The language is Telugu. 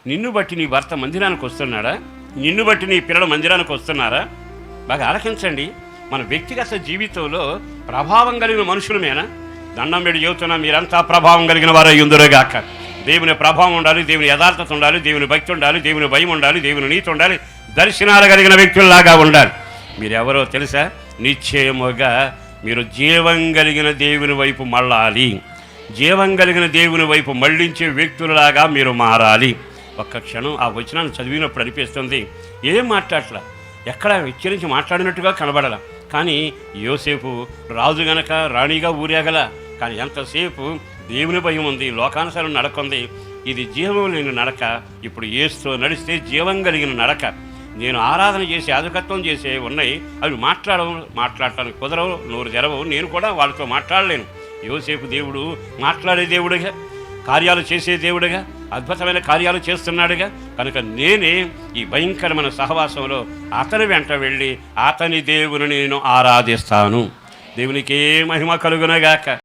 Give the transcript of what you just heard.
నిన్ను బట్టి నీ భర్త మందిరానికి వస్తున్నాడా? నిన్ను బట్టి నీ పిల్లలు మందిరానికి వస్తున్నారా? బాగా ఆలకించండి. మన వ్యక్తిగత జీవితంలో ప్రభావం కలిగిన మనుషులమేనా? దండం పెట్టి చెబుతున్నా, మీరంతా ప్రభావం కలిగిన వారై ఉందురుగాక. దేవుని ప్రభావం ఉండాలి, దేవుని యథార్థత ఉండాలి, దేవుని భక్తి ఉండాలి, దేవుని భయం ఉండాలి, దేవుని నీతి ఉండాలి, దర్శనాలు కలిగిన వ్యక్తుల్లాగా ఉండాలి. మీరెవరో తెలుసా? నిశ్చయముగా మీరు జీవం కలిగిన దేవుని వైపు మళ్ళాలి. జీవం కలిగిన దేవుని వైపు మళ్ళించే వ్యక్తులలాగా మీరు మారాలి. ఒక్క క్షణం ఆ వచనాన్ని చదివినప్పుడు అనిపిస్తుంది, ఏం మాట్లాడలా, ఎక్కడ హెచ్చరించి మాట్లాడినట్టుగా కనబడాల. కానీ యోసేపు రాజు గనక రాణిగా ఊరేగల, కానీ ఎంతసేపు దేవుని భయం ఉంది, లోకానుసారం నడకంది. ఇది జీవం లేని నడక. ఇప్పుడు యేసుతో నడిస్తే జీవం కలిగిన నడక. నేను ఆరాధన చేసి యాజకత్వం చేసే ఉన్నాయి, అవి మాట్లాడటానికి కుదరవు, నోరు తెరవవు. నేను కూడా వాళ్ళతో మాట్లాడలేను. యోసేపు దేవుడు మాట్లాడే దేవుడుగా, కార్యాలు చేసే దేవుడుగా, అద్భుతమైన కార్యాలు చేస్తున్నాడుగా. కనుక నేనే ఈ భయంకరమైన సహవాసంలో అతని వెంట వెళ్ళి అతని దేవుని నేను ఆరాధిస్తాను. దేవునికే మహిమ కలుగునగాక.